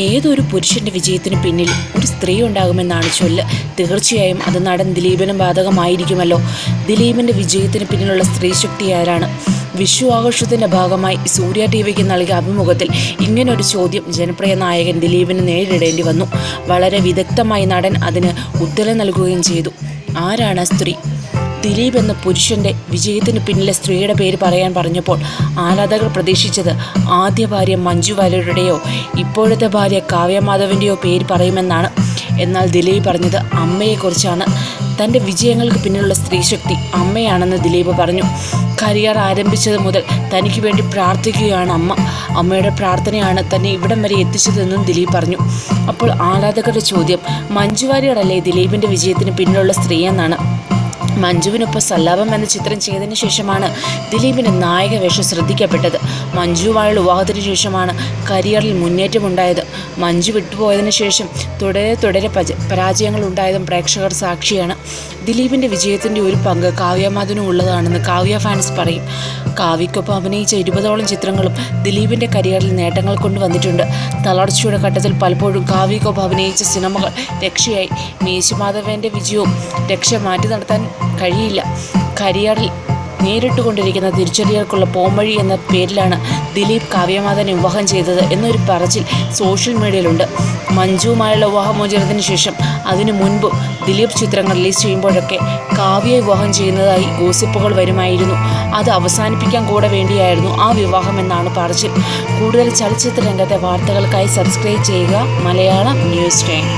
ഏതൊരു പുരുഷൻ്റെ വിജയത്തിന് പിന്നിൽ ഒരു സ്ത്രീ ഉണ്ടാകുമെന്നാണ് ചൊല്ല്. തീർച്ചയായും അത് നടൻ ദിലീപിനും ബാധകമായിരിക്കുമല്ലോ. ദിലീപിൻ്റെ വിജയത്തിന് പിന്നിലുള്ള സ്ത്രീശക്തി ആരാണ്? വിഷു ആഘോഷത്തിൻ്റെ ഭാഗമായി സൂര്യ ടിവിക്ക് നൽകിയ അഭിമുഖത്തിൽ ഇങ്ങനൊരു ചോദ്യം ജനപ്രിയ നായകൻ ദിലീപിന് നേരിടേണ്ടി വന്നു. വളരെ വിദഗ്ധമായി നടൻ അതിന് ഉത്തരം നൽകുകയും ചെയ്തു. ആരാണ് സ്ത്രീ? ദിലീപ് എന്ന പുരുഷൻ്റെ വിജയത്തിന് പിന്നിലെ സ്ത്രീയുടെ പേര് പറയാൻ പറഞ്ഞപ്പോൾ ആരാധകർ പ്രതീക്ഷിച്ചത് ആദ്യ ഭാര്യ മഞ്ജു വാര്യരുടെയോ ഇപ്പോഴത്തെ ഭാര്യ കാവ്യ മാധവൻ്റെയോ പേര് പറയുമെന്നാണ്. എന്നാൽ ദിലീപ് പറഞ്ഞത് അമ്മയെക്കുറിച്ചാണ്. തൻ്റെ വിജയങ്ങൾക്ക് പിന്നിലുള്ള സ്ത്രീശക്തി അമ്മയാണെന്ന് ദിലീപ് പറഞ്ഞു. കരിയർ ആരംഭിച്ചത് മുതൽ തനിക്ക് വേണ്ടി പ്രാർത്ഥിക്കുകയാണ് അമ്മ. അമ്മയുടെ പ്രാർത്ഥനയാണ് തന്നെ ഇവിടം വരെ എത്തിച്ചതെന്നും ദിലീപ് പറഞ്ഞു. അപ്പോൾ ആരാധകരുടെ ചോദ്യം, മഞ്ജു വാര്യരല്ലേ ദിലീപിൻ്റെ വിജയത്തിന് പിന്നിലുള്ള സ്ത്രീ എന്നാണ്. മഞ്ജുവിനൊപ്പം സല്ലാപം എന്ന ചിത്രം ചെയ്തതിനു ശേഷമാണ് ദിലീപിൻ്റെ നായക വേഷം ശ്രദ്ധിക്കപ്പെട്ടത്. മഞ്ജുവായുള്ള വിവാഹത്തിന് ശേഷമാണ് കരിയറിൽ മുന്നേറ്റമുണ്ടായത്. മഞ്ജു വിട്ടുപോയതിനു ശേഷം തുടരെ പരാജയങ്ങൾ ഉണ്ടായതും പ്രേക്ഷകർ സാക്ഷിയാണ്. ദിലീപിൻ്റെ വിജയത്തിൻ്റെ ഒരു പങ്ക് കാവ്യമാധവനും ഉള്ളതാണെന്ന് കാവ്യ ഫാൻസ് പറയും. കാവ്യയ്ക്കൊപ്പം അഭിനയിച്ച 20ഓളം ചിത്രങ്ങളും ദിലീപിൻ്റെ കരിയറിൽ നേട്ടങ്ങൾ കൊണ്ടുവന്നിട്ടുണ്ട്. തളർച്ചയുടെ ഘട്ടത്തിൽ പലപ്പോഴും കാവ്യയ്ക്കൊപ്പം അഭിനയിച്ച സിനിമകൾ രക്ഷയായി. മീശമാധവൻ്റെ വിജയവും രക്ഷ മാറ്റി നടത്താൻ കഴിയില്ല. കരിയറിൽ നേരിട്ടുകൊണ്ടിരിക്കുന്ന തിരിച്ചറിയൽക്കുള്ള പോംവഴി എന്ന പേരിലാണ് ദിലീപ് കാവ്യമാധവനെ വിവാഹം ചെയ്തത് എന്നൊരു പറച്ചിൽ സോഷ്യൽ മീഡിയയിലുണ്ട്. മഞ്ജുവുമായുള്ള വിവാഹമോചനത്തിന് ശേഷം അതിനു മുൻപും ദിലീപ് ചിത്രങ്ങൾ റിലീസ് ചെയ്യുമ്പോഴൊക്കെ കാവ്യ വിവാഹം ചെയ്യുന്നതായി ഗോസിപ്പുകൾ വരുമായിരുന്നു. അത് അവസാനിപ്പിക്കാൻ കൂടെ വേണ്ടിയായിരുന്നു ആ വിവാഹം എന്നാണ് പറച്ചിൽ. കൂടുതൽ ചലച്ചിത്ര രംഗത്തെ വാർത്തകൾക്കായി സബ്സ്ക്രൈബ് ചെയ്യുക മലയാളം ന്യൂസ് ടൈം.